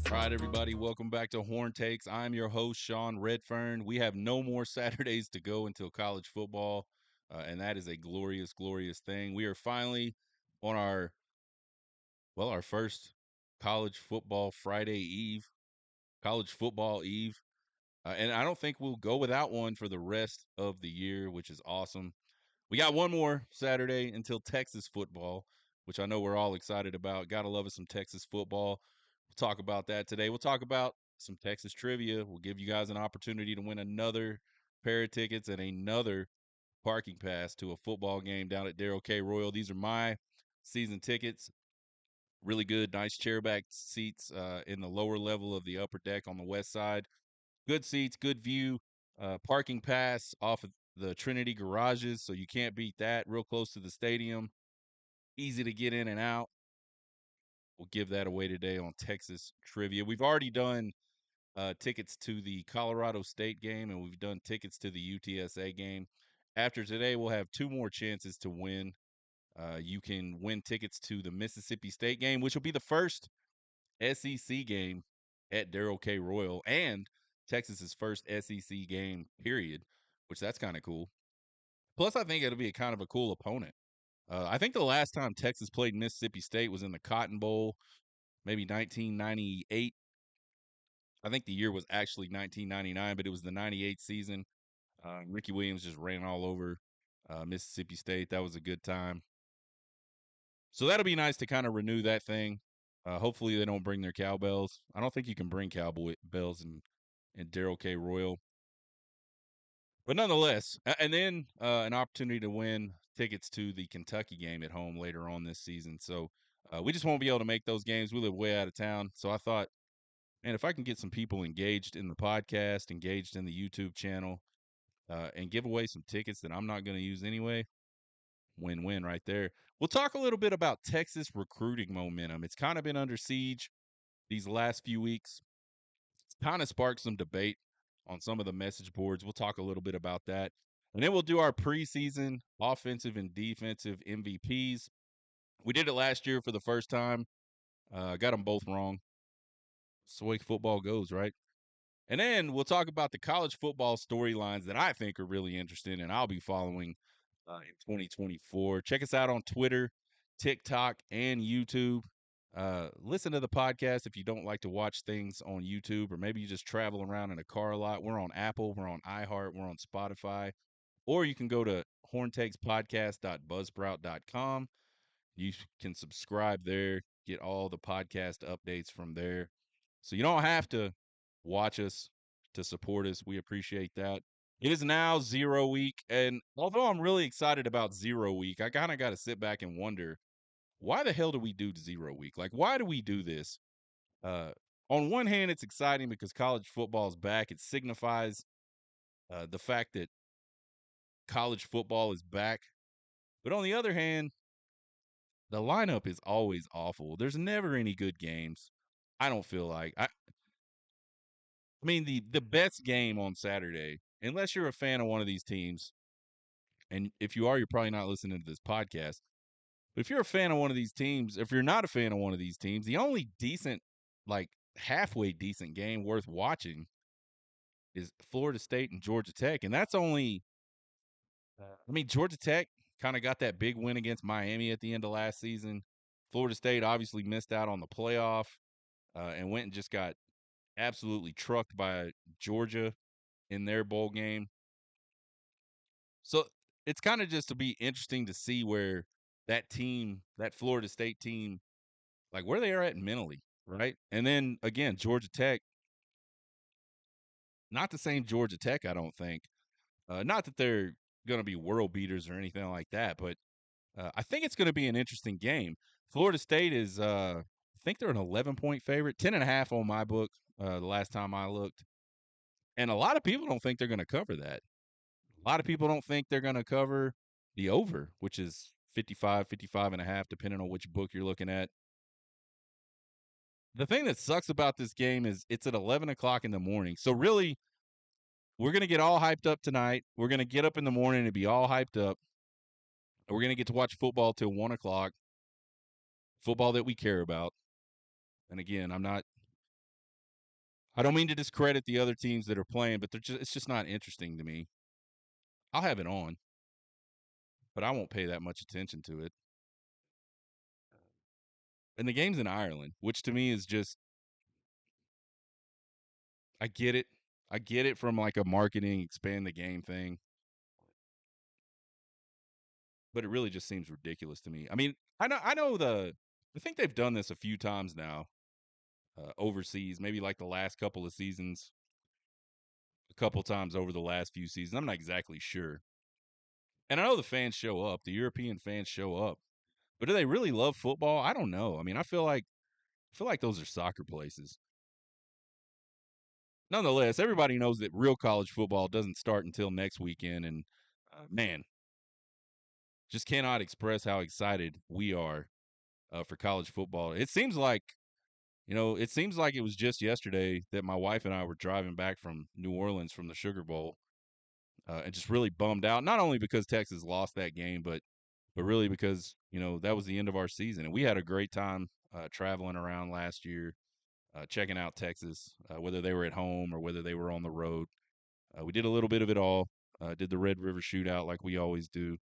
All right, everybody, welcome back to Horn Takes. I'm your host, Sean Redfern. We have no more Saturdays to go until college football, and that is a glorious, glorious thing. We are finally on our first college football Friday Eve, college football Eve, and I don't think we'll go without one for the rest of the year, which is awesome. We got one more Saturday until Texas football, which I know we're all excited about. Gotta love us some Texas football. We'll talk about that today. We'll talk about some Texas trivia. We'll give you guys an opportunity to win another pair of tickets and another parking pass to a football game down at Darrell K. Royal. These are my season tickets. Really good, nice chairback seats in the lower level of the upper deck on the west side. Good seats, good view. Parking pass off of the Trinity garages, so you can't beat that. Real close to the stadium, easy to get in and out. We'll give that away today on Texas Trivia. We've already done tickets to the Colorado State game, and we've done tickets to the UTSA game. After today, we'll have two more chances to win. You can win tickets to the Mississippi State game, which will be the first SEC game at Darrell K. Royal and Texas's first SEC game, period, which that's kind of cool. Plus, I think it'll be a kind of a cool opponent. I think the last time Texas played Mississippi State was in the Cotton Bowl, maybe 1998. I think the year was actually 1999, but it was the 98 season. Ricky Williams just ran all over Mississippi State. That was a good time. So that'll be nice to kind of renew that thing. Hopefully they don't bring their cowbells. I don't think you can bring cowboy bells in Darrell K. Royal. But nonetheless, and then an opportunity to win tickets to the Kentucky game at home later on this season. So we just won't be able to make those games. We live way out of town. So I thought, man, if I can get some people engaged in the podcast, engaged in the YouTube channel, and give away some tickets that I'm not going to use anyway, win-win right there. We'll talk a little bit about Texas recruiting momentum. It's kind of been under siege these last few weeks. It's kind of sparked some debate on some of the message boards. We'll talk a little bit about that. And then we'll do our preseason offensive and defensive MVPs. We did it last year for the first time. Got them both wrong. That's the way football goes, right? And then we'll talk about the college football storylines that I think are really interesting and I'll be following in 2024. Check us out on Twitter, TikTok, and YouTube. Listen to the podcast if you don't like to watch things on YouTube, or maybe you just travel around in a car a lot. We're on Apple, we're on iHeart, we're on Spotify, or you can go to horntakespodcast.buzzsprout.com. You can subscribe there, get all the podcast updates from there. So you don't have to watch us to support us. We appreciate that. It is now 0 week, and although I'm really excited about 0 week, I kind of got to sit back and wonder, why the hell do we do 0 week? Like, why do we do this? Uh, on one hand, it's exciting because college football is back. It signifies the fact that college football is back. But on the other hand, the lineup is always awful. There's never any good games. I don't feel like I mean the best game on Saturday, unless you're a fan of one of these teams, and if you are, you're probably not listening to this podcast. But if you're a fan of one of these teams, if you're not a fan of one of these teams, the only decent, like halfway decent game worth watching is Florida State and Georgia Tech, and that's only. I mean, Georgia Tech kind of got that big win against Miami at the end of last season. Florida State obviously missed out on the playoff and went and just got absolutely trucked by Georgia in their bowl game. So it's kind of just to be interesting to see where that team, that Florida State team, like where they are at mentally, right? And then again, Georgia Tech, not the same Georgia Tech, I don't think. Not that they're going to be world beaters or anything like that, but I think it's going to be an interesting game. Florida State is, I think they're an 11-point favorite, 10.5 on my book the last time I looked. And a lot of people don't think they're going to cover that. A lot of people don't think they're going to cover the over, which is 55, 55.5, depending on which book you're looking at. The thing that sucks about this game is it's at 11 o'clock in the morning. So really, we're going to get all hyped up tonight. We're going to get up in the morning and be all hyped up. We're going to get to watch football till 1 o'clock, football that we care about. And again, I'm not I don't mean to discredit the other teams that are playing, but it's just not interesting to me. I'll have it on, but I won't pay that much attention to it. And the game's in Ireland, which to me is just I get it. I get it from like a marketing expand the game thing, but it really just seems ridiculous to me. I mean, I think they've done this a few times now, overseas, maybe like the last couple of seasons, a couple times over the last few seasons. I'm not exactly sure. And I know the fans show up, the European fans show up, but do they really love football? I don't know. I mean, I feel like those are soccer places. Nonetheless, everybody knows that real college football doesn't start until next weekend, and man, just cannot express how excited we are for college football. It seems like it was just yesterday that my wife and I were driving back from New Orleans from the Sugar Bowl, and just really bummed out. Not only because Texas lost that game, but really because that was the end of our season, and we had a great time traveling around last year, checking out Texas, whether they were at home or whether they were on the road. We did a little bit of it all. Did the Red River Shootout like we always do.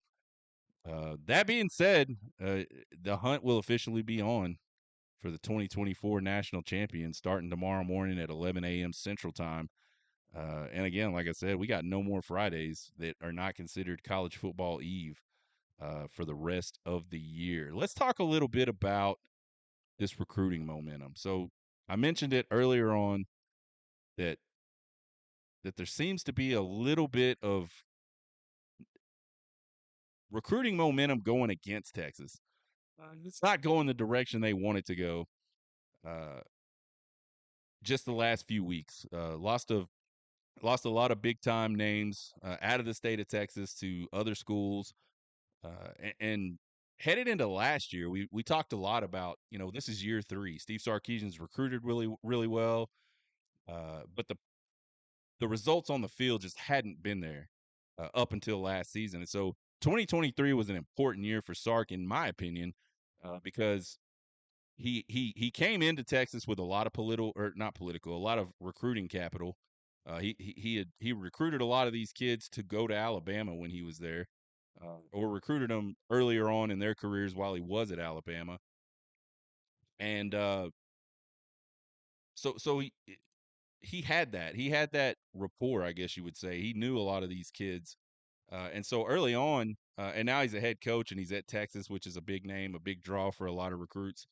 That being said, the hunt will officially be on for the 2024 national champion starting tomorrow morning at 11 a.m. Central Time. And again, like I said, we got no more Fridays that are not considered college football eve for the rest of the year. Let's talk a little bit about this recruiting momentum. So I mentioned it earlier on that there seems to be a little bit of recruiting momentum going against Texas. It's not going the direction they want it to go. Uh, just the last few weeks, lost a lot of big time names out of the state of Texas to other schools, and headed into last year, we talked a lot about this is year three. Steve Sarkisian's recruited really well, but the results on the field just hadn't been there up until last season, and so 2023 was an important year for Sark, in my opinion, because he came into Texas with a lot of a lot of recruiting capital. He recruited a lot of these kids to go to Alabama when he was there, or recruited them earlier on in their careers while he was at Alabama, and so he had that rapport, I guess you would say. He knew a lot of these kids, and so early on, and now he's a head coach and he's at Texas, which is a big name, a big draw for a lot of recruits.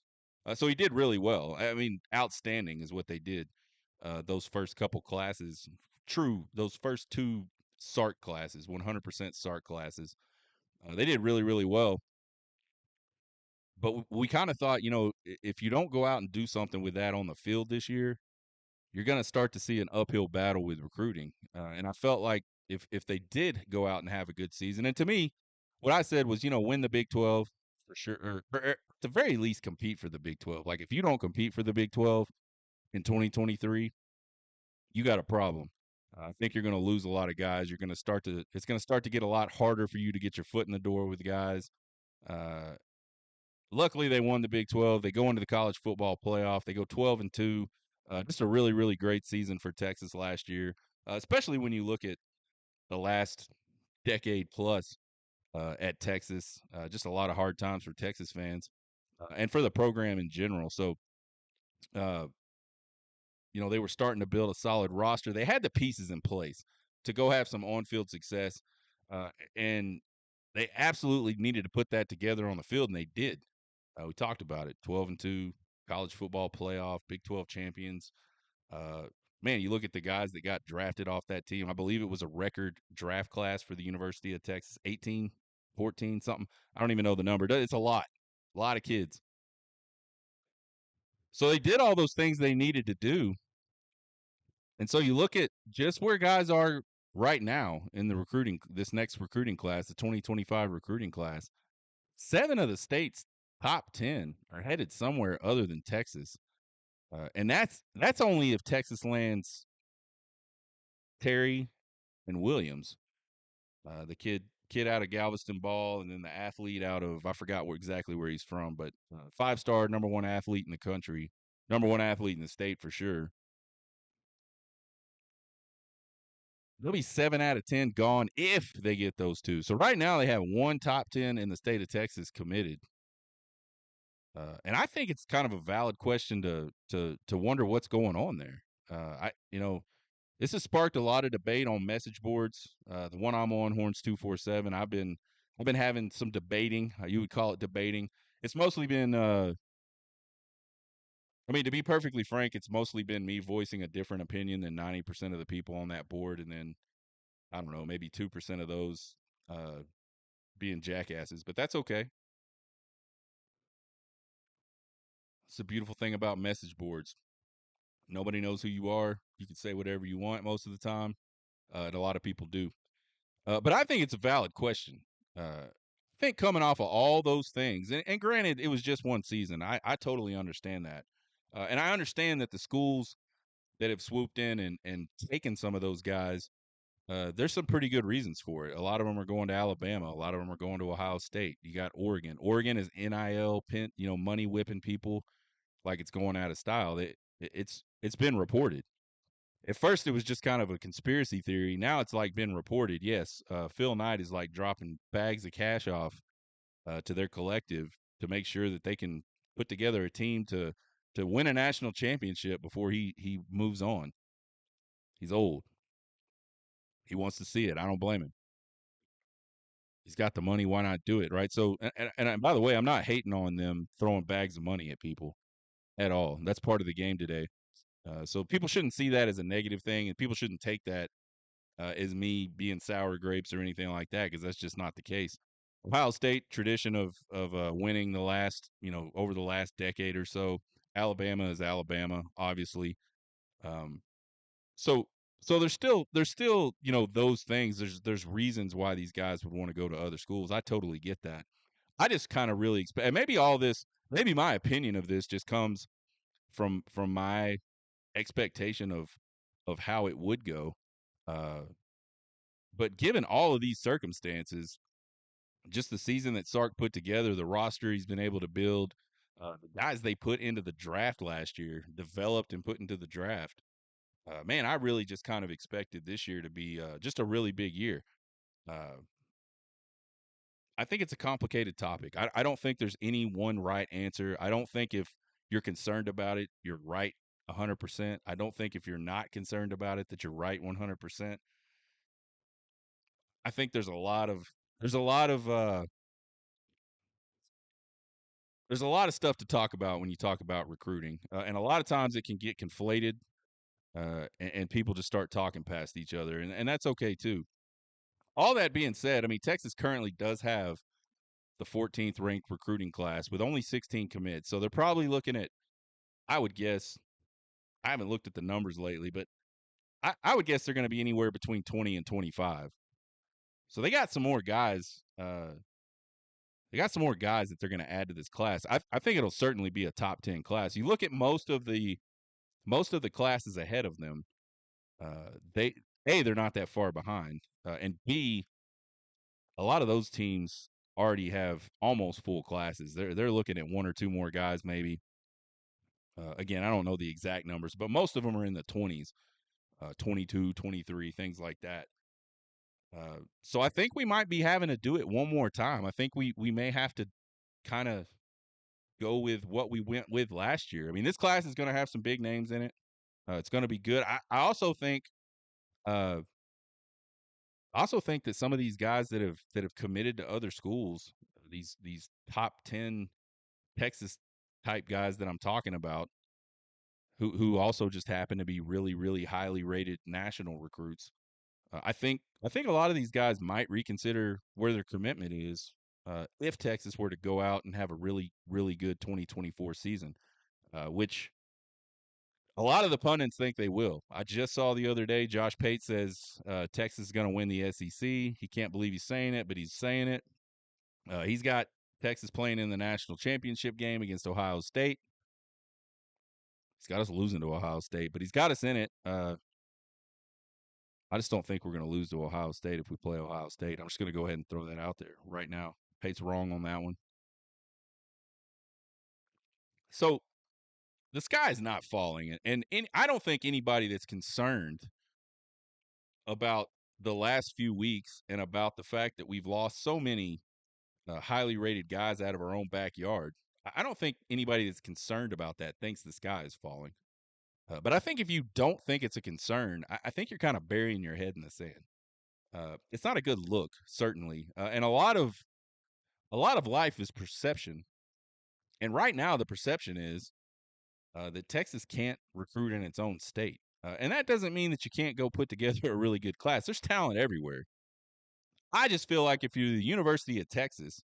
So he did really well. I mean, outstanding is what they did. Those first couple classes, those first two SART classes, 100% SART classes, they did really well. But we kind of thought, if you don't go out and do something with that on the field this year, you're going to start to see an uphill battle with recruiting. And I felt like if they did go out and have a good season, and to me, what I said was, win the Big 12 for sure, or at the very least compete for the Big 12. Like if you don't compete for the Big 12 in 2023, you got a problem. I think you're going to lose a lot of guys. It's going to start to get a lot harder for you to get your foot in the door with guys. Uh, Luckily, they won the Big 12. They go into the college football playoff. They go 12-2. Just a really great season for Texas last year, especially when you look at the last decade plus at Texas. Just a lot of hard times for Texas fans and for the program in general. So, uh, they were starting to build a solid roster. They had the pieces in place to go have some on-field success, uh, and they absolutely needed to put that together on the field, and they did. We talked about it: 12-2, college football playoff, Big 12 champions. Uh, Man, you look at the guys that got drafted off that team. I believe it was a record draft class for the University of Texas, 18, 14, something. I don't even know the number. It's a lot of kids. So they did all those things they needed to do. And so you look at just where guys are right now in this next recruiting class, the 2025 recruiting class. 7 of the state's top 10 are headed somewhere other than Texas. And that's only if Texas lands Terry and Williams, the kid out of Galveston Ball, and then the athlete out of I forgot exactly where he's from, but 5-star number one athlete in the country, number one athlete in the state for sure. they'll be 7 out of 10 gone if they get those two. So right now they have one top 10 in the state of Texas committed. And I think it's kind of a valid question to wonder what's going on there. This has sparked a lot of debate on message boards. The one I'm on, Horns 247, I've been having some debating. You would call it debating. It's mostly been I mean, to be perfectly frank, it's mostly been me voicing a different opinion than 90% of the people on that board, and then I don't know, maybe 2% of those uh, being jackasses. But that's okay. It's the beautiful thing about message boards. Nobody knows who you are. You can say whatever you want most of the time, and a lot of people do. But I think it's a valid question. I think coming off of all those things, and granted, it was just one season. I totally understand that. And I understand that the schools that have swooped in and taken some of those guys, there's some pretty good reasons for it. A lot of them are going to Alabama. A lot of them are going to Ohio State. You got Oregon. Oregon is NIL, money whipping people like it's going out of style. It's been reported. At first, it was just kind of a conspiracy theory. Now it's like been reported. Yes, Phil Knight is like dropping bags of cash off to their collective to make sure that they can put together a team to win a national championship before he moves on. He's old. He wants to see it. I don't blame him. He's got the money. Why not do it? Right. So, and by the way, I'm not hating on them throwing bags of money at people at all. That's part of the game today. So people shouldn't see that as a negative thing, and people shouldn't take that as me being sour grapes or anything like that, because that's just not the case. Ohio State tradition of winning the last, over the last decade or so. Alabama is Alabama, obviously. Um, so so there's still those things. There's reasons why these guys would want to go to other schools. I totally get that. I just kind of really expect, and maybe all this, maybe my opinion of this just comes from my expectation of how it would go. Uh, but given all of these circumstances, just the season that Sark put together, the roster he's been able to build, the guys they put into the draft last year, developed and put into the draft. Man, I really just kind of expected this year to be just a really big year. Uh, I think it's a complicated topic. I don't think there's any one right answer. I don't think if you're concerned about it, you're right 100%. I don't think if you're not concerned about it that you're right 100%. I think there's a lot of there's a lot of stuff to talk about when you talk about recruiting, and a lot of times it can get conflated, and people just start talking past each other, and that's okay too. All that being said, I mean Texas currently does have the 14th ranked recruiting class with only 16 commits, so they're probably looking at, I would guess, I haven't looked at the numbers lately, but I would guess they're going to be anywhere between 20 and 25. So they got some more guys. They got some more guys that they're going to add to this class. I think it'll certainly be a top 10 class. You look at most of the classes ahead of them. They they're not that far behind, and B, a lot of those teams already have almost full classes. They're looking at one or two more guys maybe. Again, I don't know the exact numbers, but most of them are in the 20s, 22, 23, things like that. So I think we might be having to do it one more time. I think we may have to kind of go with what we went with last year. I mean, this class is going to have some big names in it. It's going to be good. I also think uh, that some of these guys that have committed to other schools, these top 10 Texas type guys that I'm talking about, who also just happen to be really really highly rated national recruits. I think a lot of these guys might reconsider where their commitment is if Texas were to go out and have a really really good 2024 season, which a lot of the pundits think they will. I just saw the other day Josh Pate says Texas is going to win the SEC. He can't believe he's saying it, but he's saying it. He's got Texas playing in the national championship game against Ohio State. He's got us losing to Ohio State, but he's got us in it. I just don't think we're going to lose to Ohio State if we play Ohio State. I'm just going to go ahead and throw that out there right now. Pate's wrong on that one. So the sky is not falling, and I don't think anybody that's concerned about the last few weeks and about the fact that we've lost so many highly rated guys out of our own backyard. I don't think anybody that's concerned about that thinks the sky is falling. But I think if you don't think it's a concern, I think you're kind of burying your head in the sand. It's not a good look, certainly, and a lot of life is perception. And right now, the perception is that Texas can't recruit in its own state. And that doesn't mean that you can't go put together a really good class. There's talent everywhere. I just feel like if you're the University of Texas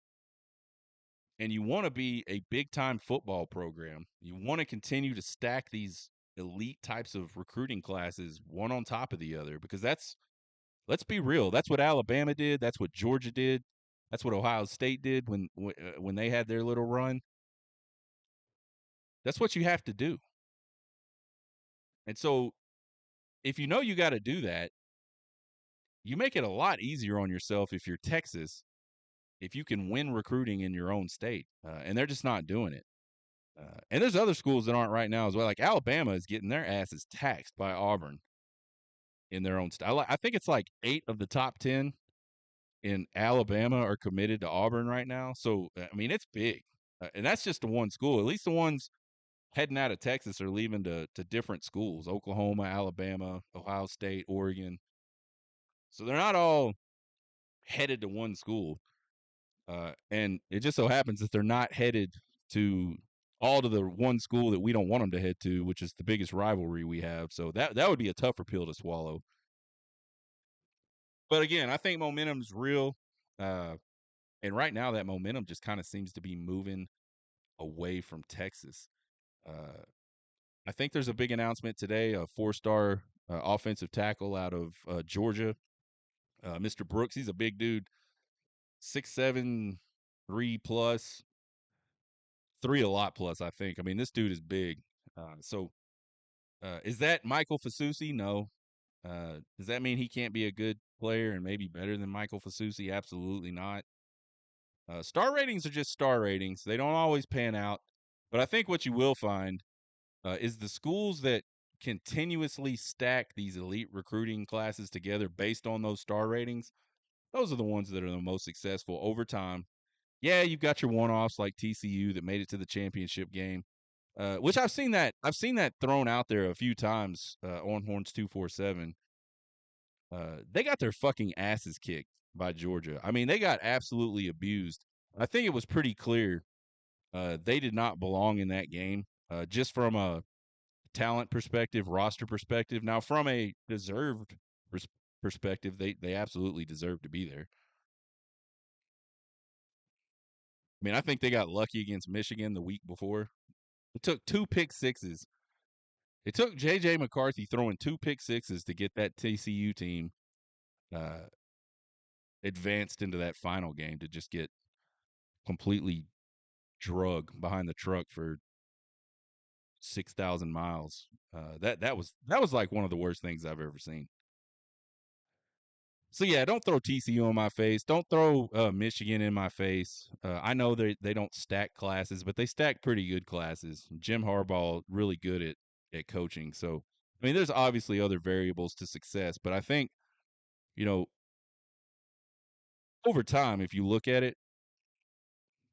and you want to be a big time football program, you want to continue to stack these elite types of recruiting classes one on top of the other, because let's be real, that's what Alabama did, that's what Georgia did, that's what Ohio State did when they had their little run. That's what you have to do. And so if you know you got to do that, you make it a lot easier on yourself if you're Texas, if you can win recruiting in your own state. And they're just not doing it. And there's other schools that aren't right now as well. Like Alabama is getting their asses taxed by Auburn in their own state. I think it's like 8 of the top 10 in Alabama are committed to Auburn right now. So, I mean, it's big. And that's just the one school. At least the ones heading out of Texas are leaving to different schools: Oklahoma, Alabama, Ohio State, Oregon. So they're not all headed to one school. And it just so happens that they're not headed to all to the one school that we don't want them to head to, which is the biggest rivalry we have. So that would be a tougher pill to swallow. But again, I think momentum's real. Uh, and right now, that momentum just kind of seems to be moving away from Texas. Uh, I think there's a big announcement today, a 4-star offensive tackle out of Georgia, Mr. Brooks. He's a big dude, 6'7", 3+, 3 a lot plus, I think. I mean, this dude is big. So is that Michael Fasusi? No. Does that mean he can't be a good player and maybe better than Michael Fasusi? Absolutely not. Star ratings are just star ratings. They don't always pan out. But I think what you will find is the schools that continuously stack these elite recruiting classes together based on those star ratings, those are the ones that are the most successful over time. Yeah, you've got your one-offs like TCU that made it to the championship game, which I've seen that thrown out there a few times on Horns 247. They got their fucking asses kicked by Georgia. I mean, they got absolutely abused. I think it was pretty clear they did not belong in that game, just from a talent perspective, roster perspective. Now, from a deserved perspective, they absolutely deserve to be there. I mean, I think they got lucky against Michigan the week before. It took 2 pick sixes. It took J.J. McCarthy throwing 2 pick sixes to get that TCU team uh, advanced into that final game, to just get completely drug behind the truck for 6,000 miles. That was like one of the worst things I've ever seen. So yeah, don't throw TCU in my face. Don't throw Michigan in my face. I know they don't stack classes, but they stack pretty good classes. Jim Harbaugh really good at coaching. So I mean, there's obviously other variables to success, but I think, you know, over time, if you look at it,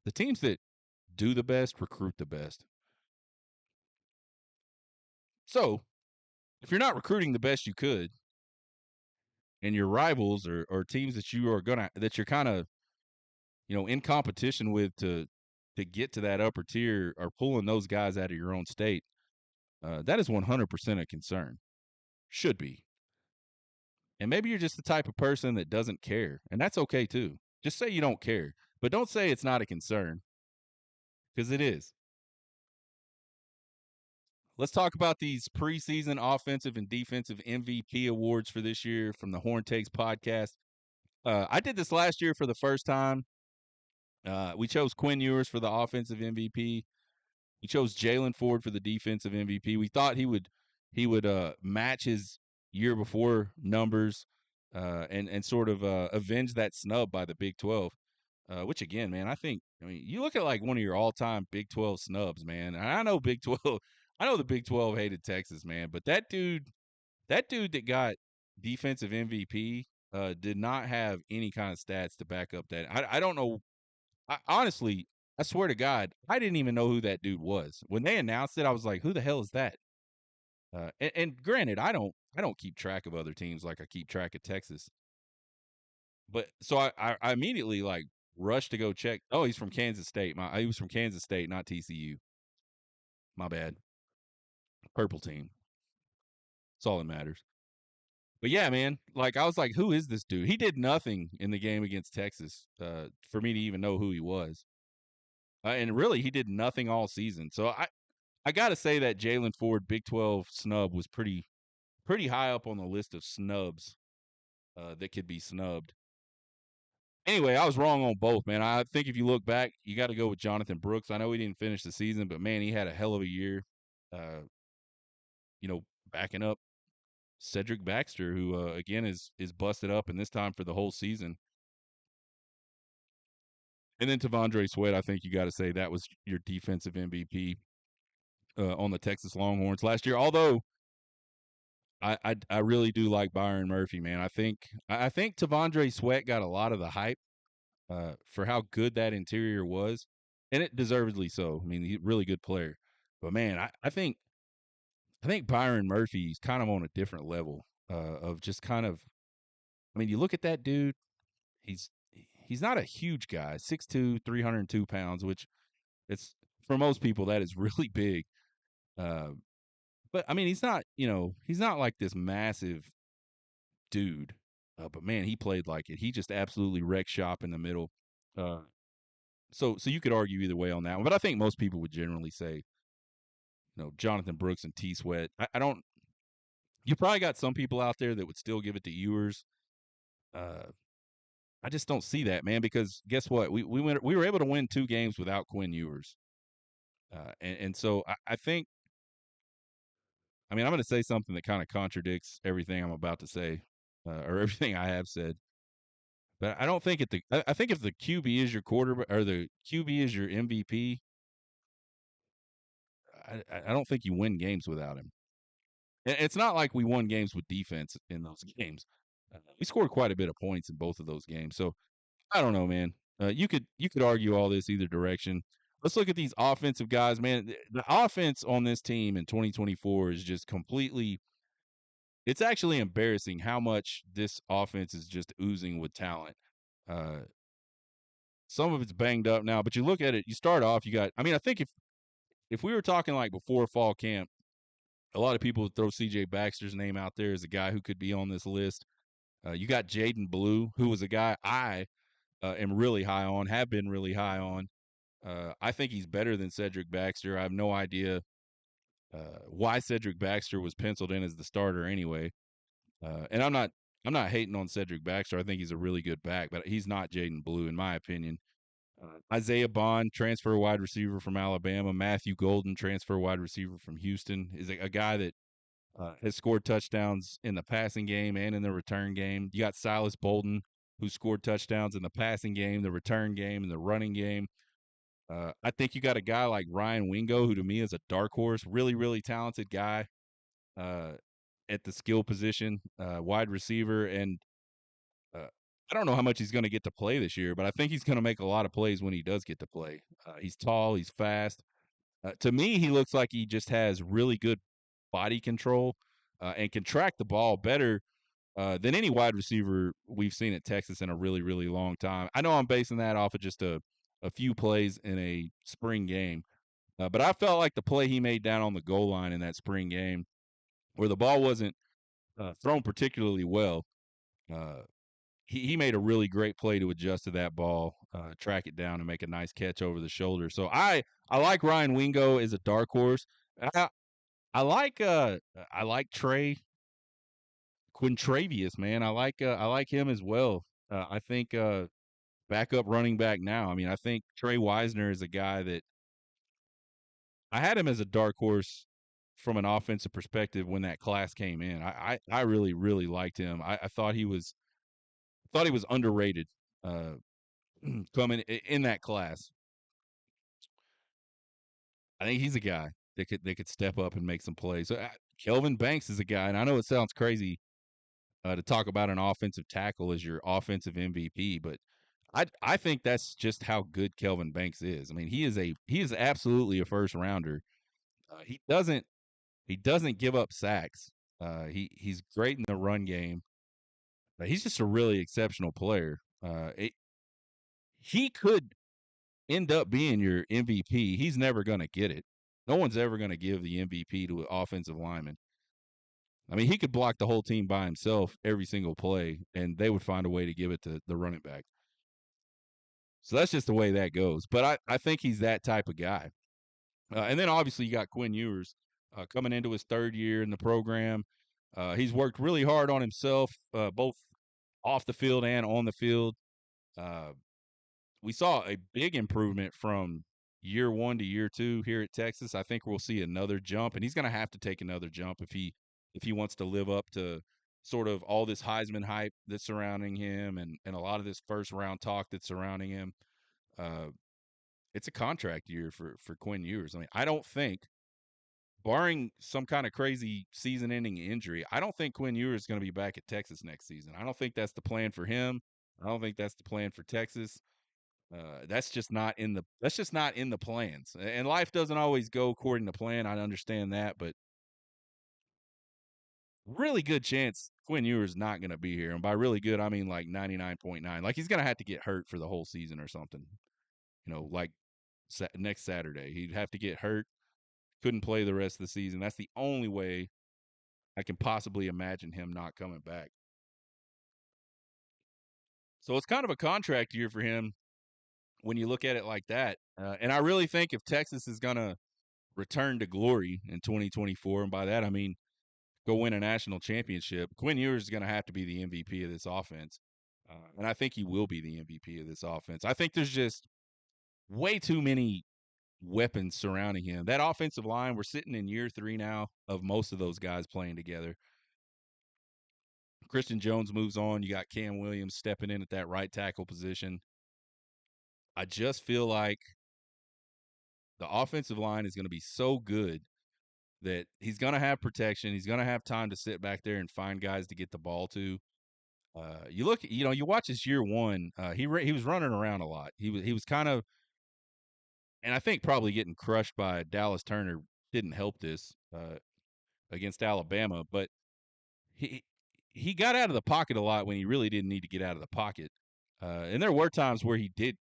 the teams that do the best recruit the best. So if you're not recruiting the best you could, and your rivals or teams that you're kind of, in competition with to get to that upper tier, are pulling those guys out of your own state, that is 100% a concern. Should be. And maybe you're just the type of person that doesn't care, and that's okay too. Just say you don't care, but don't say it's not a concern, because it is. Let's talk about these preseason offensive and defensive MVP awards for this year from the Horn Takes podcast. I did this last year for the first time. We chose Quinn Ewers for the offensive MVP. We chose Jalen Ford for the defensive MVP. We thought he would match his year before numbers, and sort of avenge that snub by the Big 12. Which again, man, I mean, you look at like one of your all-time Big 12 snubs, man. And I know Big 12, I know the Big 12 hated Texas, man, but that dude that got defensive MVP did not have any kind of stats to back up that. I don't know. Honestly, I swear to God, I didn't even know who that dude was when they announced it. I was like, "Who the hell is that?" And granted, I don't keep track of other teams like I keep track of Texas. But so I immediately like rushed to go check. Oh, he's from Kansas State. He was from Kansas State, not TCU. My bad. Purple team. That's all that matters. But yeah, man, like I was like, who is this dude? He did nothing in the game against Texas for me to even know who he was. And really, he did nothing all season. So I got to say that Jalen Ford Big 12 snub was pretty high up on the list of snubs that could be snubbed. Anyway, I was wrong on both, man. I think if you look back, you got to go with Jonathan Brooks. I know he didn't finish the season, but man, he had a hell of a year. Uh, you know, backing up Cedric Baxter, who again is busted up, and this time for the whole season. And then Tavondre Sweat, I think you got to say that was your defensive MVP on the Texas Longhorns last year. Although I really do like Byron Murphy, man. I think Tavondre Sweat got a lot of the hype for how good that interior was, and it deservedly so. I mean, he's a really good player. But man, I think Byron Murphy's kind of on a different level of just kind of. I mean, you look at that dude. He's he's not a huge guy, 6'2", 302 pounds, which it's for most people that is really big. Uh, but I mean, he's not like this massive dude. But man, he played like it. He just absolutely wrecked shop in the middle. Uh, so you could argue either way on that one, but I think most people would generally say, Jonathan Brooks and T Sweat. I don't. You probably got some people out there that would still give it to Ewers. Uh, I just don't see that, man. Because guess what? We were able to win 2 games without Quinn Ewers, and so I think. I mean, I'm going to say something that kind of contradicts everything I'm about to say, or everything I have said. But I don't think I think if the QB is your quarterback or the QB is your MVP, I don't think you win games without him. And it's not like we won games with defense in those games. We scored quite a bit of points in both of those games. So I don't know, man. You could argue all this either direction. Let's look at these offensive guys, man. The offense on this team in 2024 is just completely. It's actually embarrassing how much this offense is just oozing with talent. Uh, some of it's banged up now, but you look at it. You start off. You got. I mean, I think if we were talking like before fall camp, a lot of people would throw C.J. Baxter's name out there as a guy who could be on this list. You got Jaden Blue, who was a guy I am really high on, have been really high on. I think he's better than Cedric Baxter. I have no idea why Cedric Baxter was penciled in as the starter anyway. And I'm not hating on Cedric Baxter. I think he's a really good back, but he's not Jaden Blue in my opinion. Isaiah Bond, transfer wide receiver from Alabama. Matthew Golden, transfer wide receiver from Houston, is a guy that has scored touchdowns in the passing game and in the return game. You got Silas Bolden, who scored touchdowns in the passing game, the return game, and the running game. I think you got a guy like Ryan Wingo, who to me is a dark horse, really, really talented guy uh, at the skill position, wide receiver. And I don't know how much he's going to get to play this year, but I think he's going to make a lot of plays when he does get to play. He's tall, he's fast. To me, he looks like he just has really good body control and can track the ball better than any wide receiver we've seen at Texas in a really, really long time. I know I'm basing that off of just a few plays in a spring game, but I felt like the play he made down on the goal line in that spring game, where the ball wasn't thrown particularly well, uh, he made a really great play to adjust to that ball, track it down, and make a nice catch over the shoulder. So I like Ryan Wingo as a dark horse. I, I like I like Trey Quintravious, man. I like him as well. I think backup running back now. I mean, I think Trey Wisner is a guy that I had him as a dark horse from an offensive perspective when that class came in. I really really liked him. I thought he was underrated coming in that class. I think he's a guy that could step up and make some plays. So Kelvin Banks is a guy, and I know it sounds crazy to talk about an offensive tackle as your offensive MVP, but I think that's just how good Kelvin Banks is. I mean, he is absolutely a first rounder. He doesn't give up sacks. He's great in the run game. He's just a really exceptional player. He could end up being your MVP. He's never going to get it. No one's ever going to give the MVP to an offensive lineman. I mean, he could block the whole team by himself every single play, and they would find a way to give it to the running back. So that's just the way that goes. But I think he's that type of guy. And then obviously you got Quinn Ewers coming into his third year in the program. He's worked really hard on himself, both off the field and on the field. Uh, we saw a big improvement from year one to year two here at Texas. I think we'll see another jump, and he's going to have to take another jump if he wants to live up to sort of all this Heisman hype that's surrounding him and a lot of this first round talk that's surrounding him. Uh, it's a contract year for Quinn Ewers. I mean, I don't think, barring some kind of crazy season-ending injury, I don't think Quinn Ewers is going to be back at Texas next season. I don't think that's the plan for him. I don't think that's the plan for Texas. That's just not in the plans. And life doesn't always go according to plan. I understand that, but really good chance Quinn Ewers not going to be here. And by really good, I mean like 99.9. Like he's going to have to get hurt for the whole season or something. Like next Saturday, he'd have to get hurt. Couldn't play the rest of the season. That's the only way I can possibly imagine him not coming back. So it's kind of a contract year for him when you look at it like that. And I really think if Texas is going to return to glory in 2024, and by that I mean go win a national championship, Quinn Ewers is going to have to be the MVP of this offense. And I think he will be the MVP of this offense. I think there's just way too many weapons surrounding him. That offensive line, we're sitting in year 3 now of most of those guys playing together. Christian Jones moves on. You got Cam Williams stepping in at that right tackle position. I just feel like the offensive line is going to be so good that he's going to have protection. He's going to have time to sit back there and find guys to get the ball to. You watch his year one. He was running around a lot. He was kind of, and I think probably getting crushed by Dallas Turner didn't help this against Alabama. But he he got out of the pocket a lot when he really didn't need to get out of the pocket. And there were times where he did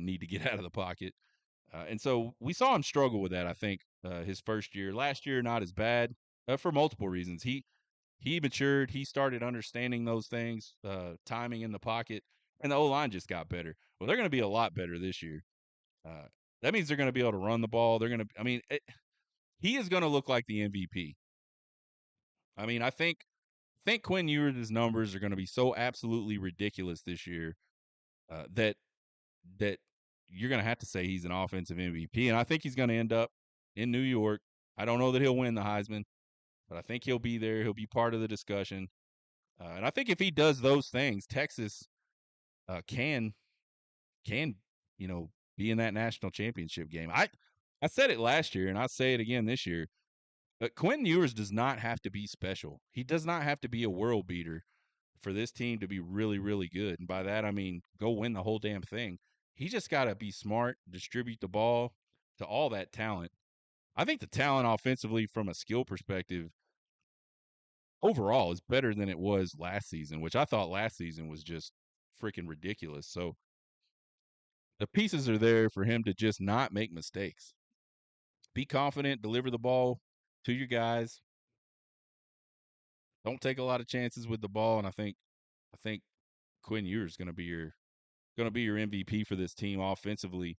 need to get out of the pocket. And so we saw him struggle with that, I think, his first year. Last year, not as bad for multiple reasons. He matured. He started understanding those things, timing in the pocket, and the O-line just got better. Well, they're going to be a lot better this year. Uh, that means they're going to be able to run the ball. He is going to look like the MVP. I mean, I think Quinn Ewers' numbers are going to be so absolutely ridiculous this year that you're going to have to say he's an offensive MVP. And I think he's going to end up in New York. I don't know that he'll win the Heisman, but I think he'll be there. He'll be part of the discussion. And I think if he does those things, Texas can be in that national championship game. I said it last year, and I say it again this year. But Quentin Ewers does not have to be special. He does not have to be a world beater for this team to be really, really good. And by that, I mean go win the whole damn thing. He just got to be smart, distribute the ball to all that talent. I think the talent offensively from a skill perspective overall is better than it was last season, which I thought last season was just freaking ridiculous. So the pieces are there for him to just not make mistakes. Be confident, deliver the ball to your guys. Don't take a lot of chances with the ball, and I think Quinn Ewers is going to be your MVP for this team offensively.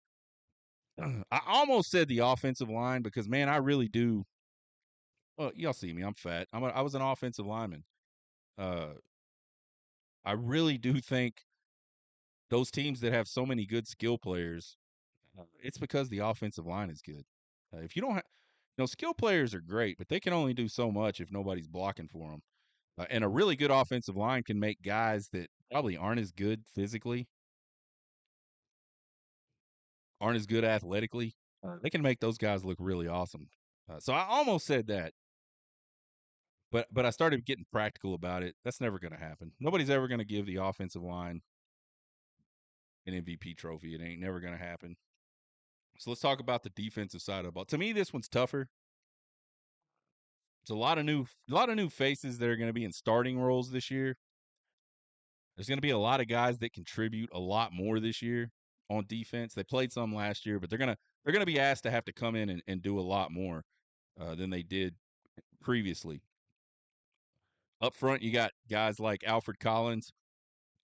I almost said the offensive line because man, I really do. Well, y'all see me. I'm fat. I was an offensive lineman. Uh, I really do think those teams that have so many good skill players, it's because the offensive line is good. If you don't have, skill players are great, but they can only do so much if nobody's blocking for them. And a really good offensive line can make guys that probably aren't as good physically, aren't as good athletically. They can make those guys look really awesome. So I almost said that, but I started getting practical about it. That's never going to happen. Nobody's ever going to give the offensive line an MVP trophy. It ain't never going to happen. So let's talk about the defensive side of the ball. To me, this one's tougher. It's a lot of new faces that are going to be in starting roles this year. There's going to be a lot of guys that contribute a lot more this year on defense. They played some last year, but they're gonna be asked to have to come in and do a lot more than they did previously. Up front, you got guys like Alfred Collins,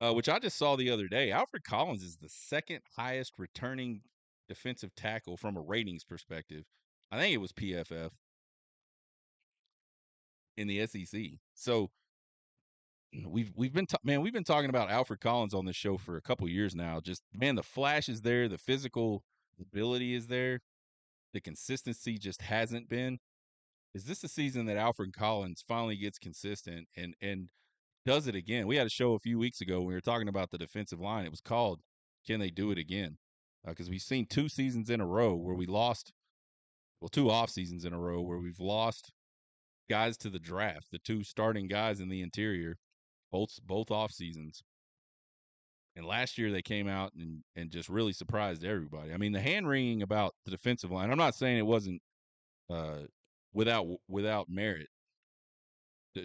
which I just saw the other day. Alfred Collins is the second highest returning defensive tackle from a ratings perspective. I think it was PFF in the SEC. So we've been talking about Alfred Collins on this show for a couple years now. Just man, the flash is there, the physical ability is there, the consistency just hasn't been. Is this the season that Alfred Collins finally gets consistent and does it again? We had a show a few weeks ago when we were talking about the defensive line. It was called "Can They Do It Again?" Because we've seen 2 seasons in a row where we lost. Well, 2 off seasons in a row where we've lost guys to the draft. The 2 starting guys in the interior, both off seasons. And last year they came out and just really surprised everybody. I mean, the hand wringing about the defensive line. I'm not saying it wasn't uh, without merit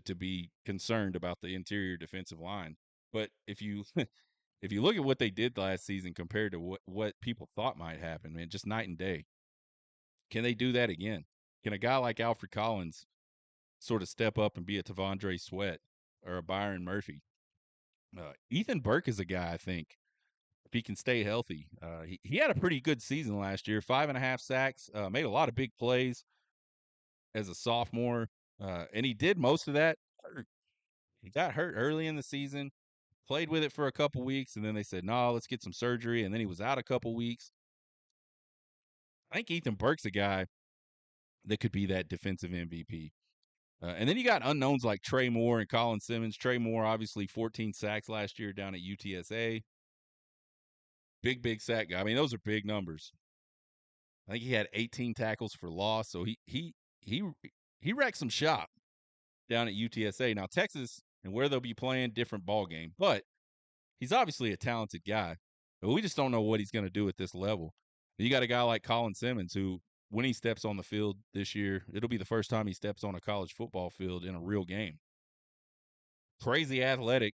to be concerned about the interior defensive line. But if you if you look at what they did last season compared to what people thought might happen, man, just night and day. Can they do that again? Can a guy like Alfred Collins sort of step up and be a Tavondre Sweat or a Byron Murphy? Ethan Burke is a guy I think if he can stay healthy. He had a pretty good season last year, 5.5 sacks, made a lot of big plays as a sophomore, and he did most of that. He got hurt early in the season, played with it for a couple weeks, and then they said, "No, let's get some surgery," and then he was out a couple weeks. I think Ethan Burke's a guy that could be that defensive MVP. And then you got unknowns like Trey Moore and Colin Simmons. Trey Moore, obviously, 14 sacks last year down at UTSA. Big sack guy. I mean, those are big numbers. I think he had 18 tackles for loss, so he he wrecked some shop down at UTSA. Now Texas and where they'll be playing, different ball game, but he's obviously a talented guy. But we just don't know what he's going to do at this level. You got a guy like Colin Simmons who, when he steps on the field this year, it'll be the first time he steps on a college football field in a real game. Crazy athletic,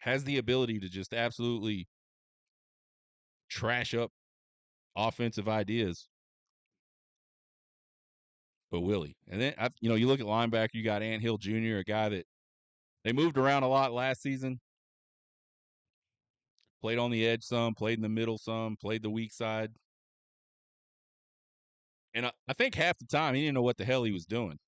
has the ability to just absolutely trash up offensive ideas. But Willie, and then you look at linebacker, you got Ant Hill Jr., a guy that they moved around a lot last season. Played on the edge some, played in the middle some, played the weak side. And I think half the time he didn't know what the hell he was doing.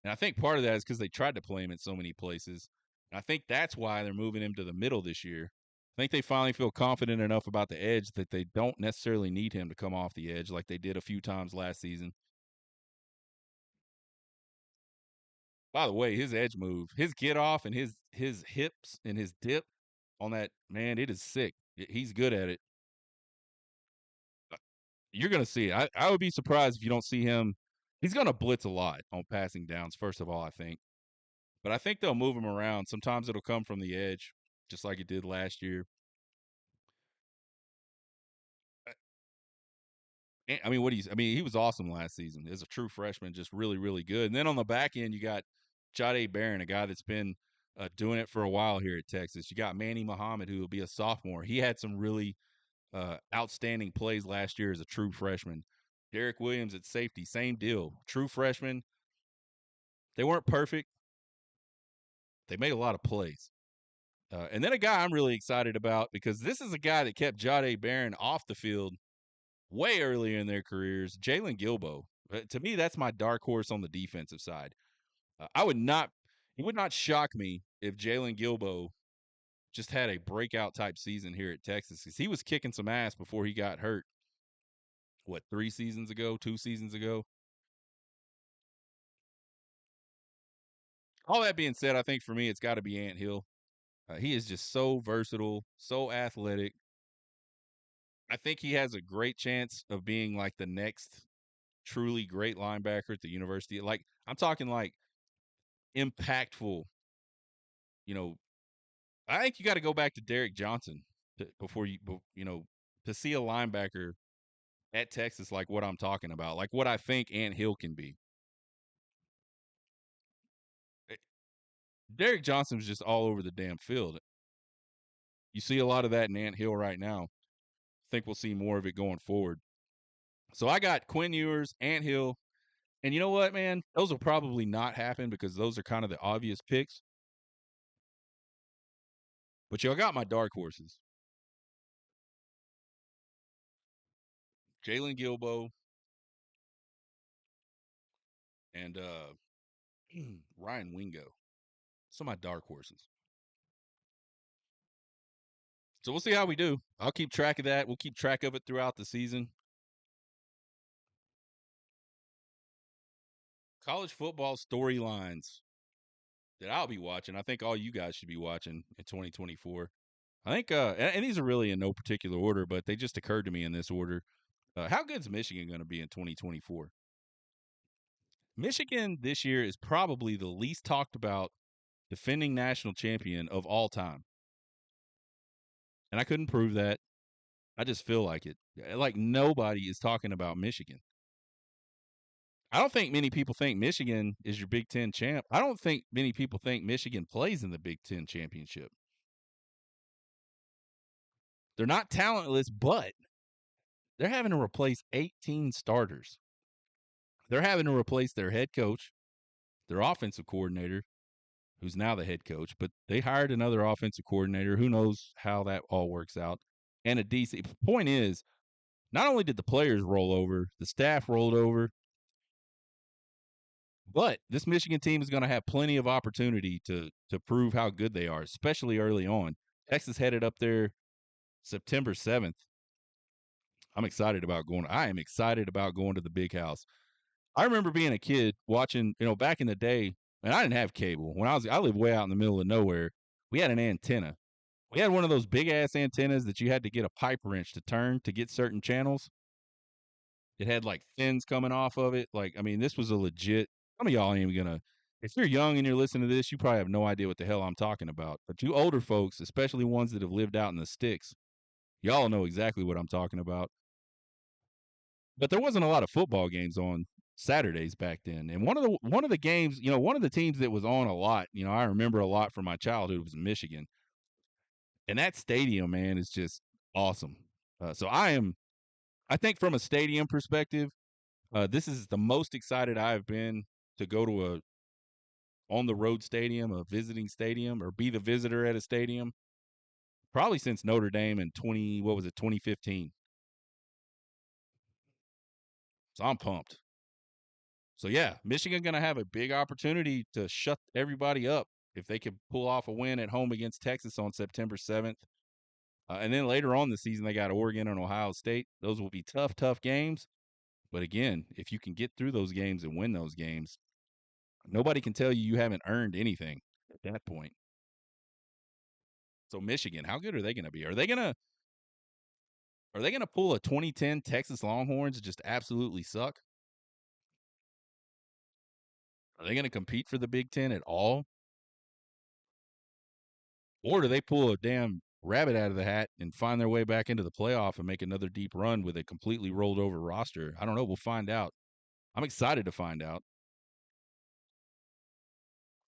And I think part of that is because they tried to play him in so many places. And I think that's why they're moving him to the middle this year. I think they finally feel confident enough about the edge that they don't necessarily need him to come off the edge like they did a few times last season. By the way, his edge move, his get off and his hips and his dip on that, man, it is sick. He's good at it. You're going to see it. I would be surprised if you don't see him. He's going to blitz a lot on passing downs, first of all, I think. But I think they'll move him around. Sometimes it'll come from the edge, just like it did last year. I mean, he was awesome last season as a true freshman, just really, really good. And then on the back end, you got Jade Barron, a guy that's been doing it for a while here at Texas. You got Manny Muhammad, who will be a sophomore. He had some really outstanding plays last year as a true freshman. Derek Williams at safety, same deal. True freshman. They weren't perfect. They made a lot of plays. And then a guy I'm really excited about because this is a guy that kept Jade Barron off the field way earlier in their careers, Jalen Gilbo. To me, that's my dark horse on the defensive side. It would not shock me if Jalen Gilbo just had a breakout type season here at Texas because he was kicking some ass before he got hurt. What, 3 seasons ago, 2 seasons ago? All that being said, I think for me, it's got to be Ant Hill. He is just so versatile, so athletic. I think he has a great chance of being like the next truly great linebacker at the university. Like I'm talking like impactful. You know, I think you got to go back to Derek Johnson before to see a linebacker at Texas like what I'm talking about, like what I think Ant Hill can be. Eh, Derek Johnson was just all over the damn field. You see a lot of that in Ant Hill right now. I think we'll see more of it going forward. So I got Quinn Ewers, Ant Hill, and you know what, man? Those will probably not happen because those are kind of the obvious picks. But y'all got my dark horses. Jalen Gilbo and Ryan Wingo. Some of my dark horses. So we'll see how we do. I'll keep track of that. We'll keep track of it throughout the season. College football storylines that I'll be watching. I think all you guys should be watching in 2024. I think, and these are really in no particular order, but they just occurred to me in this order. How good is Michigan going to be in 2024? Michigan this year is probably the least talked about defending national champion of all time. And I couldn't prove that. I just feel like it. Like nobody is talking about Michigan. I don't think many people think Michigan is your Big Ten champ. I don't think many people think Michigan plays in the Big Ten championship. They're not talentless, but they're having to replace 18 starters. They're having to replace their head coach, their offensive coordinator, who's now the head coach, but they hired another offensive coordinator. Who knows how that all works out? And a DC. Point is, not only did the players roll over, the staff rolled over, but this Michigan team is going to have plenty of opportunity to prove how good they are, especially early on. Texas headed up there September 7th. I'm excited about going. I am excited about going to the big house. I remember being a kid watching, back in the day, and I didn't have cable. I lived way out in the middle of nowhere. We had an antenna. We had one of those big ass antennas that you had to get a pipe wrench to turn to get certain channels. It had like fins coming off of it. Like, I mean, this was a legit. Some of y'all ain't even gonna. If you're young and you're listening to this, you probably have no idea what the hell I'm talking about. But you older folks, especially ones that have lived out in the sticks, y'all know exactly what I'm talking about. But there wasn't a lot of football games on Saturdays back then. And one of the games, one of the teams that was on a lot, I remember a lot from my childhood was Michigan. And that stadium, man, is just awesome. So I think from a stadium perspective, this is the most excited I've been to go to a on the road stadium, a visiting stadium, or be the visitor at a stadium, probably since Notre Dame in 2015. So I'm pumped. So yeah, Michigan going to have a big opportunity to shut everybody up if they could pull off a win at home against Texas on September 7th. And then later on the season, they got Oregon and Ohio State. Those will be tough, tough games. But again, if you can get through those games and win those games, nobody can tell you haven't earned anything at that point. So Michigan, how good are they going to be? Are they going to pull a 2010 Texas Longhorns and just absolutely suck? Are they going to compete for the Big Ten at all? Or do they pull a damn rabbit out of the hat and find their way back into the playoff and make another deep run with a completely rolled over roster? I don't know. We'll find out. I'm excited to find out.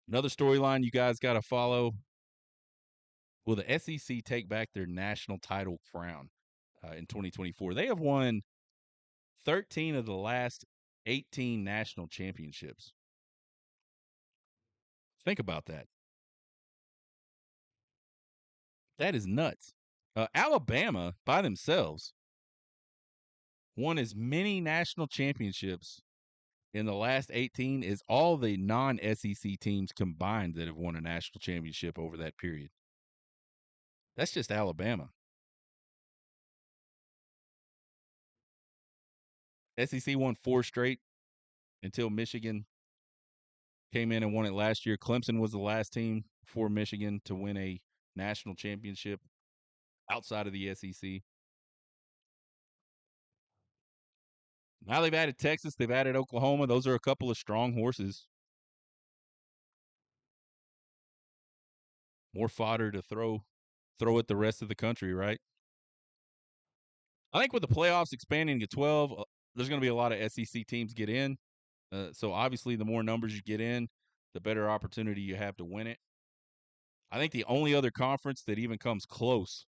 Another storyline you guys got to follow. Will the SEC take back their national title crown in 2024? They have won 13 of the last 18 national championships. Think about that. That is nuts. Alabama, by themselves, won as many national championships in the last 18 as all the non-SEC teams combined that have won a national championship over that period. That's just Alabama. SEC won 4 straight until Michigan came in and won it last year. Clemson was the last team for Michigan to win a national championship outside of the SEC. Now they've added Texas, they've added Oklahoma. Those are a couple of strong horses. More fodder to throw at the rest of the country, right? I think with the playoffs expanding to 12, there's going to be a lot of SEC teams get in. So obviously, the more numbers you get in, the better opportunity you have to win it. I think the only other conference that even comes close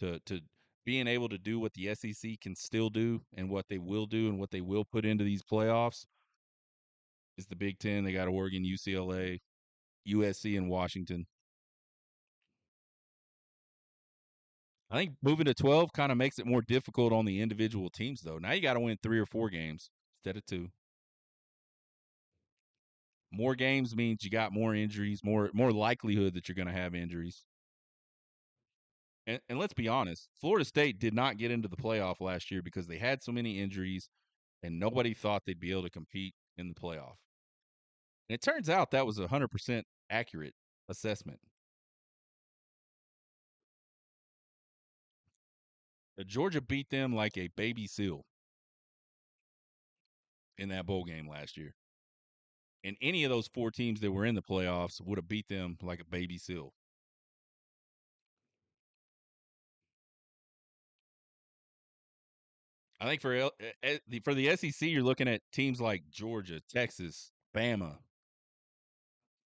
to being able to do what the SEC can still do and what they will do and what they will put into these playoffs is the Big Ten. They got Oregon, UCLA, USC, and Washington. I think moving to 12 kind of makes it more difficult on the individual teams, though. Now you got to win 3 or 4 games instead of 2. More games means you got more injuries, more likelihood that you're going to have injuries. And let's be honest, Florida State did not get into the playoff last year because they had so many injuries and nobody thought they'd be able to compete in the playoff. And it turns out that was a 100% accurate assessment. Georgia beat them like a baby seal in that bowl game last year. And any of those 4 teams that were in the playoffs would have beat them like a baby seal. I think for the SEC, you're looking at teams like Georgia, Texas, Bama.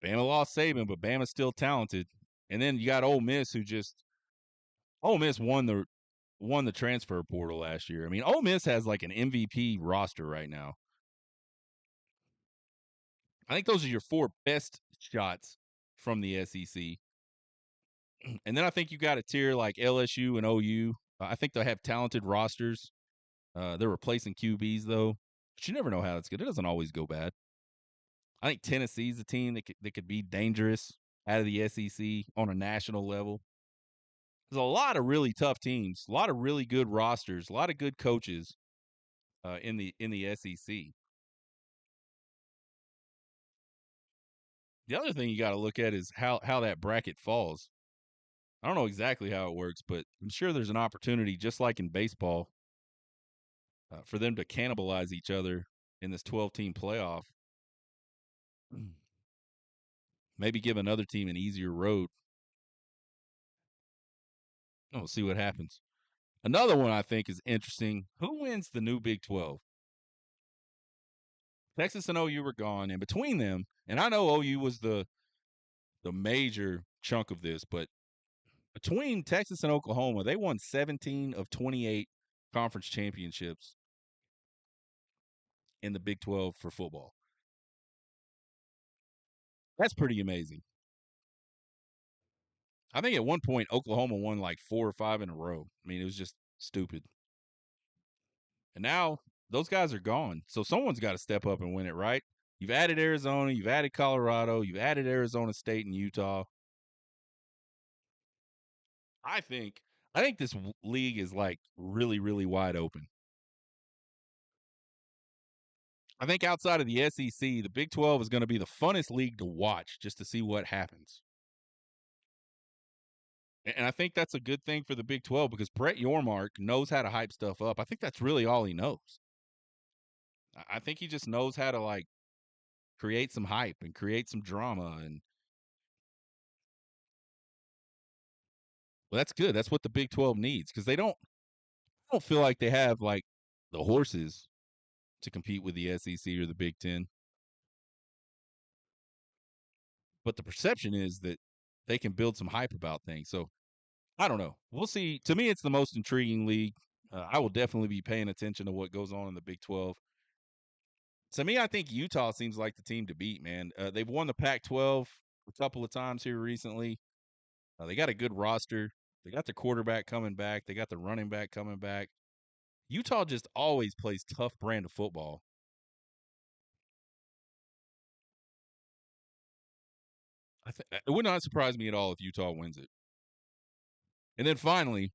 Bama lost Saban, but Bama's still talented. And then you got Ole Miss, Ole Miss won the transfer portal last year. I mean, Ole Miss has like an MVP roster right now. I think those are your 4 best shots from the SEC. And then I think you got a tier like LSU and OU. I think they have talented rosters. They're replacing QBs though, but you never know how it's good. It doesn't always go bad. I think Tennessee's a team that could be dangerous out of the SEC on a national level. There's a lot of really tough teams, a lot of really good rosters, a lot of good coaches in the SEC. The other thing you got to look at is how that bracket falls. I don't know exactly how it works, but I'm sure there's an opportunity, just like in baseball, for them to cannibalize each other in this 12-team playoff. Maybe give another team an easier road. We'll see what happens. Another one I think is interesting. Who wins the new Big 12? Texas and OU were gone, and between them, and I know OU was the major chunk of this, but between Texas and Oklahoma, they won 17 of 28 conference championships in the Big 12 for football. That's pretty amazing. I think at one point Oklahoma won like 4 or 5 in a row. I mean, it was just stupid. And now those guys are gone. So someone's got to step up and win it, right? You've added Arizona, you've added Colorado, you've added Arizona State and Utah. I think this league is like really really wide open. I think outside of the SEC, the Big 12 is going to be the funnest league to watch just to see what happens. And I think that's a good thing for the Big 12 because Brett Yormark knows how to hype stuff up. I think that's really all he knows. I think he just knows how to like create some hype and create some drama, and well, that's good. That's what the Big 12 needs because they don't feel like they have like the horses to compete with the SEC or the Big 10. But the perception is that they can build some hype about things. So I don't know. We'll see. To me, it's the most intriguing league. I will definitely be paying attention to what goes on in the Big 12. To me, I think Utah seems like the team to beat, man. They've won the Pac 12 a couple of times here recently. They got a good roster. They got the quarterback coming back. They got the running back coming back. Utah just always plays tough brand of football. It would not surprise me at all if Utah wins it. And then finally,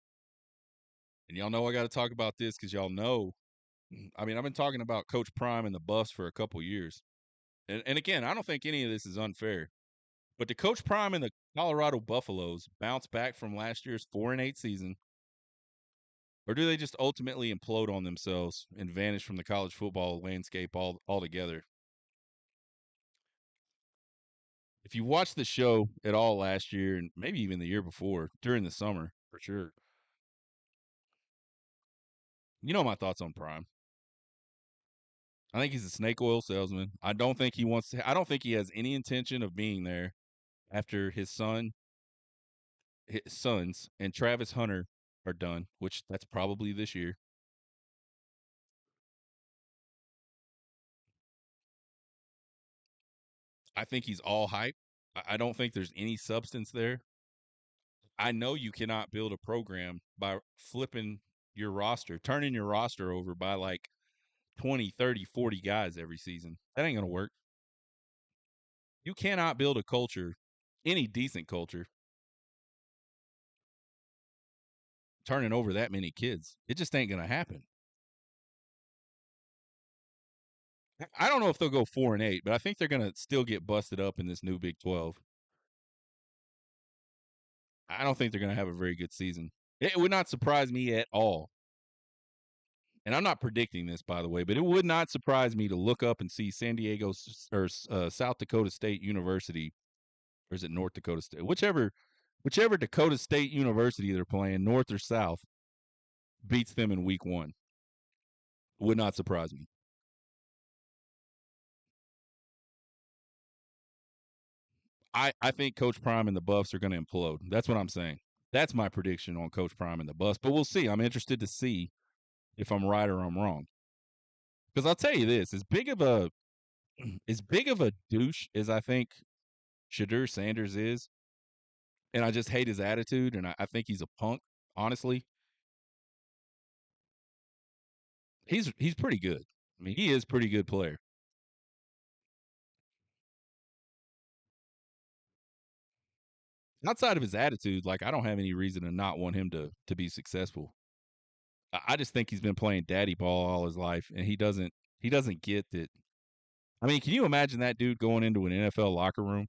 and y'all know I got to talk about this because y'all know. I mean, I've been talking about Coach Prime and the Buffs for a couple years. And again, I don't think any of this is unfair. But the Coach Prime and the Colorado Buffaloes bounce back from last year's 4-8 season. Or do they just ultimately implode on themselves and vanish from the college football landscape altogether? If you watched the show at all last year and maybe even the year before, during the summer, for sure, you know my thoughts on Prime. I think he's a snake oil salesman. I don't think he wants to. I don't think he has any intention of being there after his sons, and Travis Hunter are done, which that's probably this year. I think he's all hype. I don't think there's any substance there. I know you cannot build a program by flipping your roster, turning your roster over by like 20, 30, 40 guys every season. That ain't going to work. You cannot build a culture, any decent culture, turning over that many kids. It just ain't going to happen. I don't know if they'll go 4-8, but I think they're going to still get busted up in this new Big 12. I don't think they're going to have a very good season. It would not surprise me at all. And I'm not predicting this, by the way, but it would not surprise me to look up and see San Diego or South Dakota State University, or is it North Dakota State? Whichever Dakota State University they're playing, North or South, beats them in week 1. Would not surprise me. I think Coach Prime and the Buffs are going to implode. That's what I'm saying. That's my prediction on Coach Prime and the Buffs. But we'll see. I'm interested to see if I'm right or I'm wrong. Because I'll tell you this: as big of a douche as I think Shadur Sanders is, and I just hate his attitude, and I think he's a punk. Honestly, he's pretty good. I mean, he is a pretty good player. Outside of his attitude, like I don't have any reason to not want him to be successful. I just think he's been playing daddy ball all his life, and he doesn't get that. I mean, can you imagine that dude going into an NFL locker room?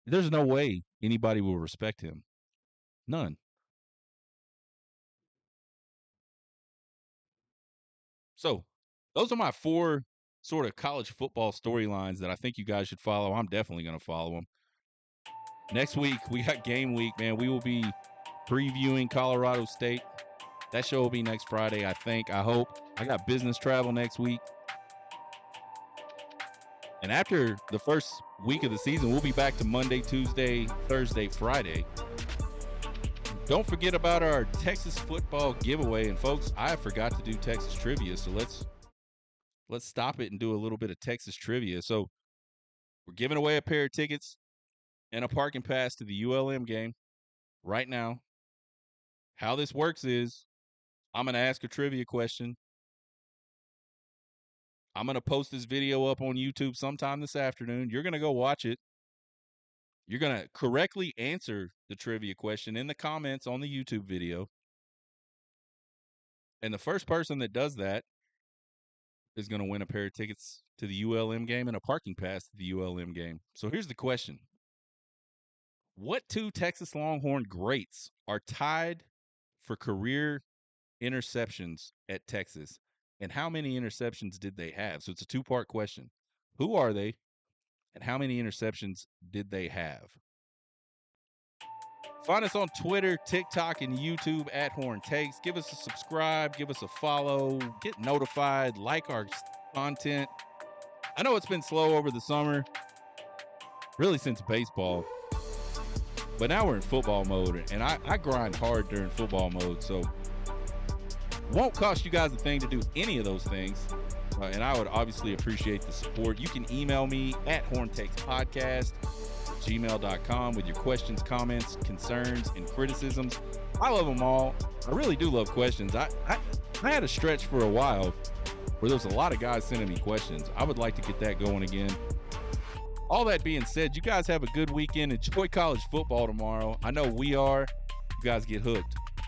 There's no way anybody will respect him. None. So those are my 4 sort of college football storylines that I think you guys should follow. I'm definitely going to follow them. Next week, we got game week, man. We will be previewing Colorado State. That show will be next Friday, I think. I hope. I got business travel next week. And after the first week of the season, we'll be back to Monday, Tuesday, Thursday, Friday. Don't forget about our Texas football giveaway. And folks, I forgot to do Texas trivia, so let's stop it and do a little bit of Texas trivia. So we're giving away a pair of tickets and a parking pass to the ULM game right now. How this works is I'm going to ask a trivia question. I'm going to post this video up on YouTube sometime this afternoon. You're going to go watch it. You're going to correctly answer the trivia question in the comments on the YouTube video. And the first person that does that is going to win a pair of tickets to the ULM game and a parking pass to the ULM game. So here's the question. What 2 Texas Longhorn greats are tied for career interceptions at Texas? And how many interceptions did they have? So it's a 2-part question. Who are they? And how many interceptions did they have? Find us on Twitter, TikTok, and YouTube at Horn Takes. Give us a subscribe. Give us a follow. Get notified. Like our content. I know it's been slow over the summer, really since baseball. But now we're in football mode, and I grind hard during football mode, so won't cost you guys a thing to do any of those things. And I would obviously appreciate the support. You can email me at horntakespodcast@gmail.com with your questions, comments, concerns, and criticisms. I love them all. I really do love questions. I had a stretch for a while where there was a lot of guys sending me questions. I would like to get that going again. All that being said, you guys have a good weekend. Enjoy college football tomorrow. I know we are. You guys get hooked.